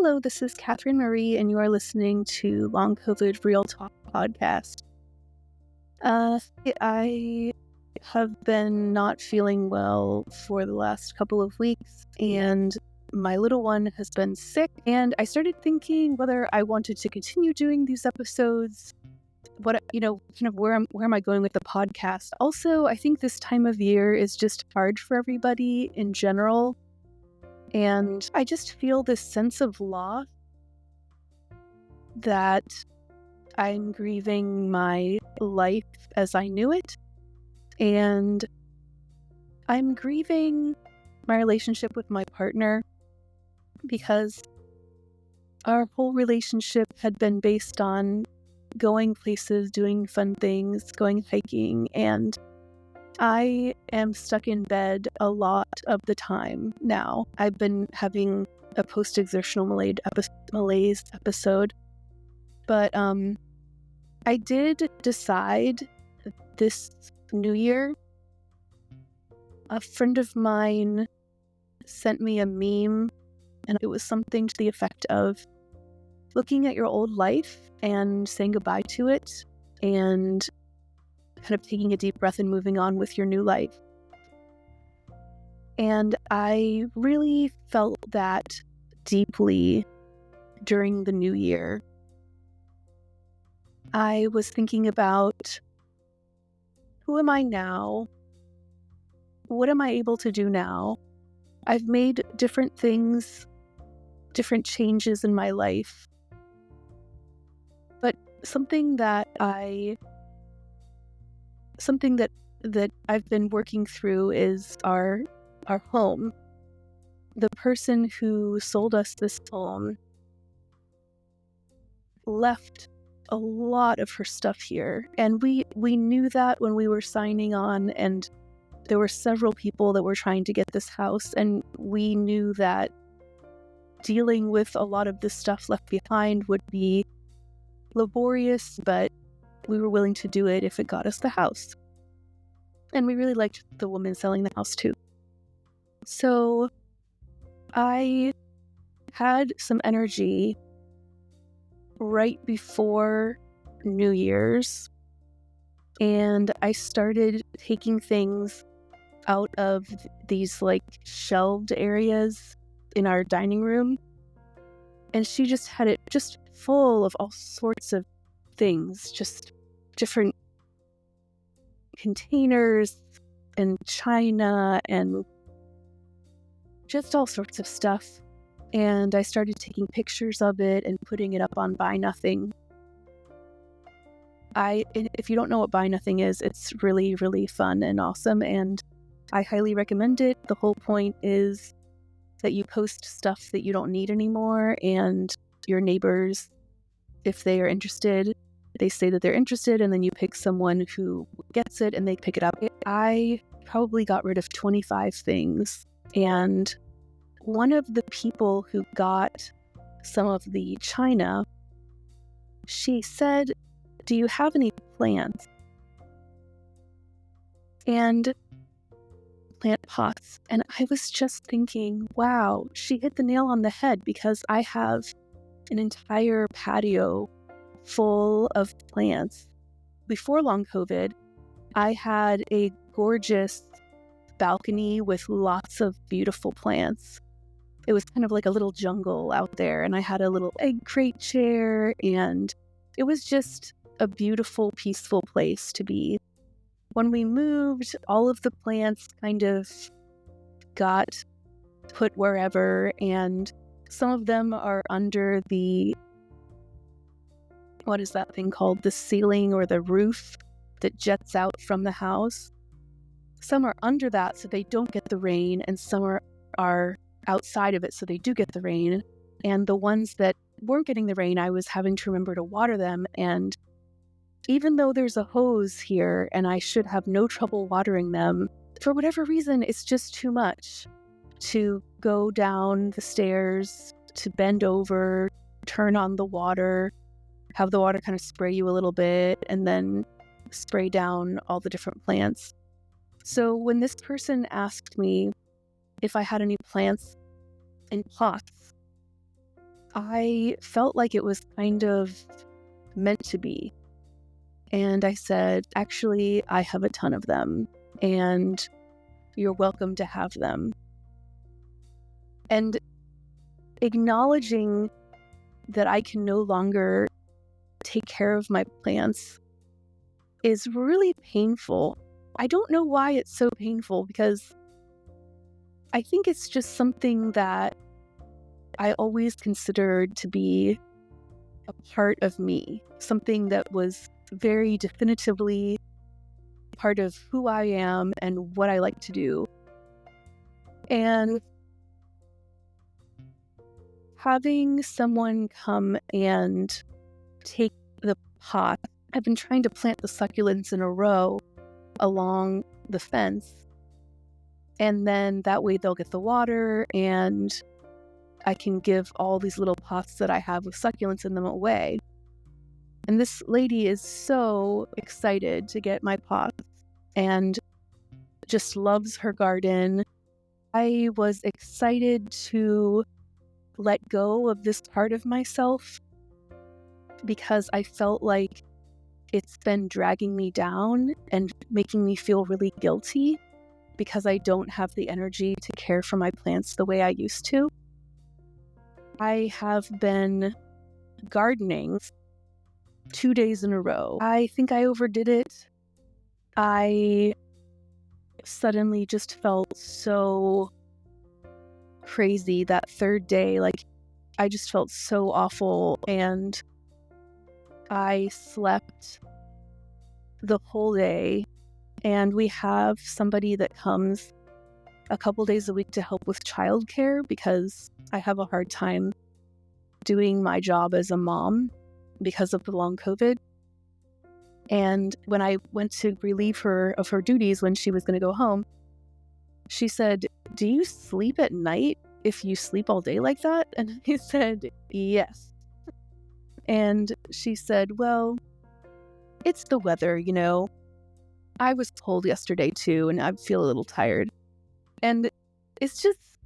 Hello, this is Catherine Marie, and you are listening to Long COVID Real Talk podcast. I have been not feeling well for the last couple of weeks, and my little one has been sick, and I started thinking whether I wanted to continue doing these episodes. Where am I going with the podcast? Also, I think this time of year is just hard for everybody in general. And I just feel this sense of loss that I'm grieving my life as I knew it. And I'm grieving my relationship with my partner because our whole relationship had been based on going places, doing fun things, going hiking, and I am stuck in bed a lot of the time now. I've been having a post-exertional malaise episode, but I did decide this New Year. A friend of mine sent me a meme, and it was something to the effect of looking at your old life and saying goodbye to it, and kind of taking a deep breath and moving on with your new life. And I really felt that deeply during the new year. I was thinking about, who am I now? What am I able to do now? I've made different things, different changes in my life. But something that I've been working through is our home. The person who sold us this home left a lot of her stuff here, and we knew that when we were signing on, and there were several people that were trying to get this house, and we knew that dealing with a lot of this stuff left behind would be laborious, but we were willing to do it if it got us the house. And we really liked the woman selling the house too. So I had some energy right before New Year's, and I started taking things out of these shelved areas in our dining room. And she just had it just full of all sorts of things, just different containers and china and just all sorts of stuff. And I started taking pictures of it and putting it up on Buy Nothing. If you don't know what Buy Nothing is, it's really, really fun and awesome, and I highly recommend it. The whole point is that you post stuff that you don't need anymore, and your neighbors, if they are interested, they say that they're interested, and then you pick someone who gets it and they pick it up. I probably got rid of 25 things, and one of the people who got some of the china, she said, "Do you have any plants?" And plant pots. And I was just thinking, wow, she hit the nail on the head, because I have an entire patio full of plants. Before long COVID, I had a gorgeous balcony with lots of beautiful plants. It was kind of like a little jungle out there, and I had a little egg crate chair, and it was just a beautiful, peaceful place to be. When we moved, all of the plants kind of got put wherever, and some of them are under the, what is that thing called? The ceiling or the roof that jets out from the house. Some are under that so they don't get the rain, and some are outside of it so they do get the rain. And the ones that weren't getting the rain, I was having to remember to water them, and even though there's a hose here and I should have no trouble watering them, for whatever reason, it's just too much to go down the stairs, to bend over, turn on the water, have the water kind of spray you a little bit, and then spray down all the different plants. So when this person asked me if I had any plants in pots, I felt like it was kind of meant to be. And I said, actually, I have a ton of them, and you're welcome to have them. And acknowledging that I can no longer take care of my plants is really painful. I don't know why it's so painful, because I think it's just something that I always considered to be a part of me, something that was very definitively part of who I am and what I like to do. And having someone come and take the pot, I've been trying to plant the succulents in a row along the fence, and then that way they'll get the water and I can give all these little pots that I have with succulents in them away. And this lady is so excited to get my pots and just loves her garden. I was excited to let go of this part of myself because I felt like it's been dragging me down and making me feel really guilty because I don't have the energy to care for my plants the way I used to. I have been gardening 2 days in a row. I think I overdid it. I suddenly just felt so crazy that third day. Like, I just felt so awful, and I slept the whole day. And we have somebody that comes a couple days a week to help with childcare because I have a hard time doing my job as a mom because of the long COVID. And when I went to relieve her of her duties when she was going to go home, she said, "Do you sleep at night if you sleep all day like that?" And I said, "Yes." And she said, "Well, it's the weather, you know. I was cold yesterday too, and I feel a little tired." And it's just,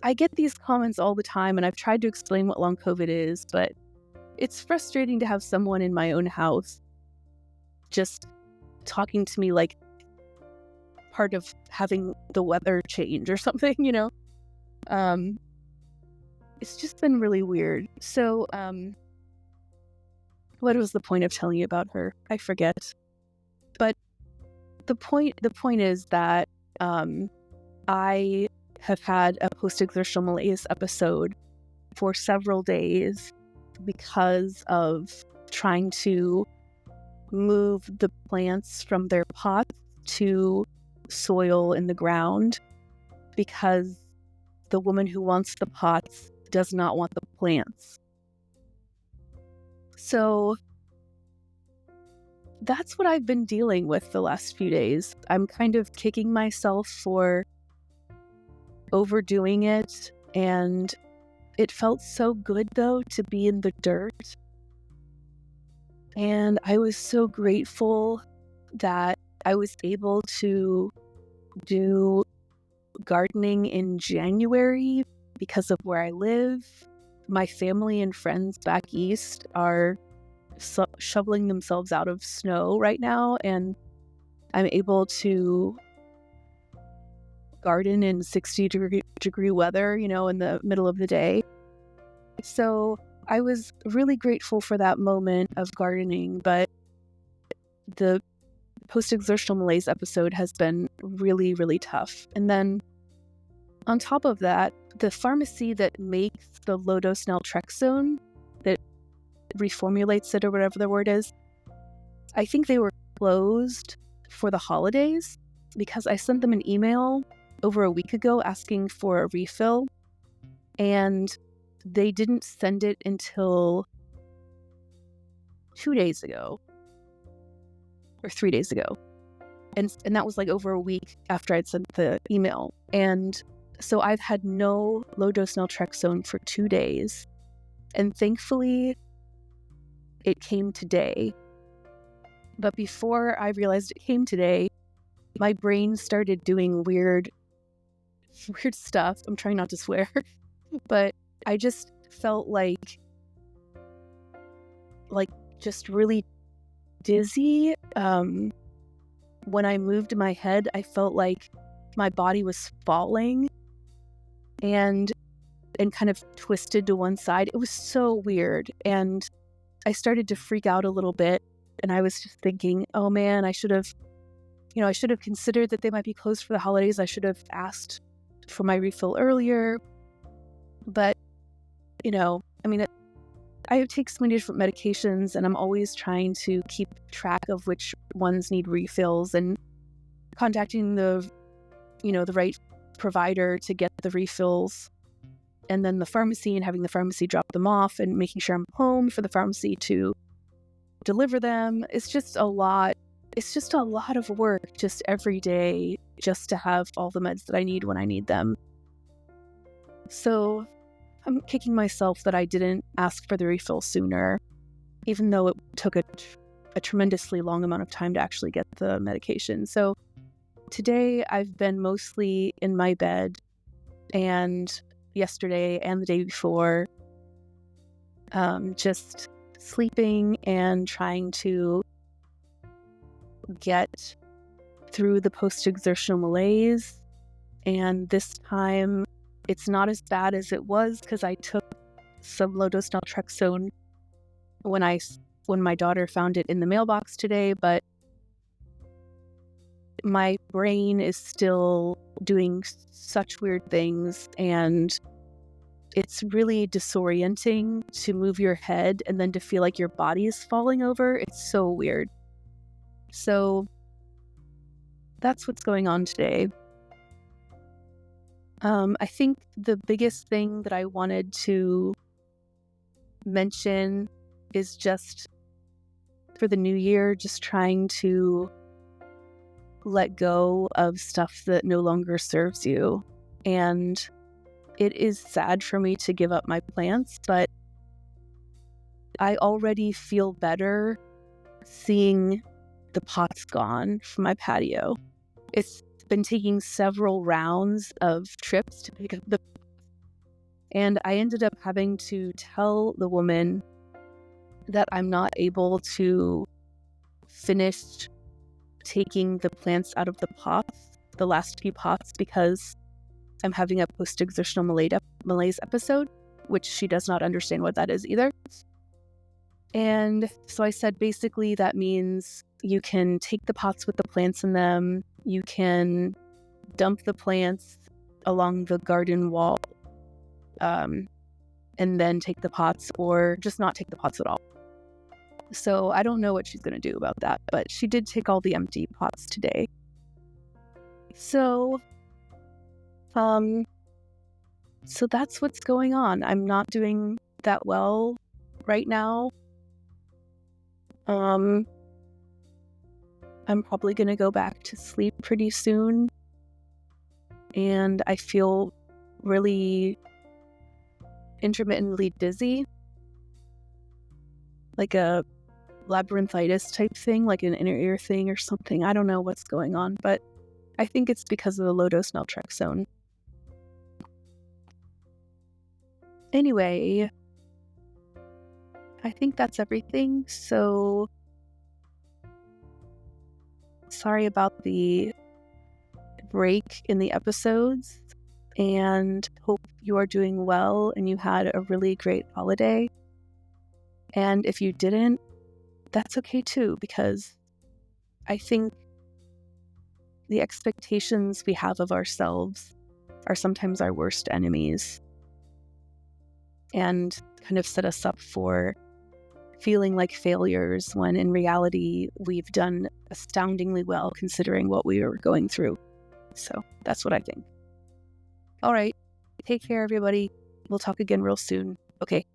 I get these comments all the time, and I've tried to explain what long COVID is, but it's frustrating to have someone in my own house just talking to me like part of having the weather change or something, you know? It's just been really weird. So, what was the point of telling you about her? I forget. But the point is that I have had a post-exertional malaise episode for several days because of trying to move the plants from their pots to soil in the ground because the woman who wants the pots does not want the plants. So that's what I've been dealing with the last few days. I'm kind of kicking myself for overdoing it, and it felt so good though to be in the dirt. And I was so grateful that I was able to do gardening in January because of where I live. My family and friends back east are shoveling themselves out of snow right now, and I'm able to garden in 60-degree weather, you know, in the middle of the day. So I was really grateful for that moment of gardening, but the post-exertional malaise episode has been really, really tough. And then on top of that, the pharmacy that makes the low-dose naltrexone, that reformulates it or whatever the word is, I think they were closed for the holidays because I sent them an email over a week ago asking for a refill, and they didn't send it until 2 days ago or 3 days ago. And that was like over a week after I'd sent the email. And so I've had no low-dose naltrexone for 2 days. And thankfully, it came today. But before I realized it came today, my brain started doing weird stuff. I'm trying not to swear. But I just felt like just really dizzy. When I moved my head, I felt like my body was falling and kind of twisted to one side. It was so weird. And I started to freak out a little bit. And I was just thinking, oh man, I should have considered that they might be closed for the holidays. I should have asked for my refill earlier. But, I take so many different medications, and I'm always trying to keep track of which ones need refills and contacting the right provider to get the refills, and then the pharmacy and having the pharmacy drop them off and making sure I'm home for the pharmacy to deliver them. It's just a lot. It's just a lot of work just every day just to have all the meds that I need when I need them. So I'm kicking myself that I didn't ask for the refill sooner, even though it took a tremendously long amount of time to actually get the medication. So today I've been mostly in my bed, and yesterday and the day before, just sleeping and trying to get through the post-exertional malaise. And this time it's not as bad as it was because I took some low-dose naltrexone when my daughter found it in the mailbox today, but my brain is still doing such weird things, and it's really disorienting to move your head and then to feel like your body is falling over. It's so weird. So that's what's going on today. I think the biggest thing that I wanted to mention is just for the new year, just trying to let go of stuff that no longer serves you. And it is sad for me to give up my plants, but I already feel better seeing the pots gone from my patio. It's been taking several rounds of trips to pick up the pots, and I ended up having to tell the woman that I'm not able to finish taking the plants out of the pots, the last few pots, because I'm having a post-exertional malaise episode, which she does not understand what that is either. And so I said, basically, that means you can take the pots with the plants in them, you can dump the plants along the garden wall, and then take the pots, or just not take the pots at all. So I don't know what she's going to do about that, but she did take all the empty pots today. So that's what's going on. I'm not doing that well right now. I'm probably going to go back to sleep pretty soon. And I feel really intermittently dizzy, like a labyrinthitis type thing, like an inner ear thing or something. I don't know what's going on, but I think it's because of the low-dose naltrexone. Anyway, I think that's everything. So sorry about the break in the episodes, and hope you are doing well and you had a really great holiday. And if you didn't, that's okay too, because I think the expectations we have of ourselves are sometimes our worst enemies, and kind of set us up for feeling like failures when in reality we've done astoundingly well considering what we were going through. So that's what I think. All right. Take care, everybody. We'll talk again real soon. Okay.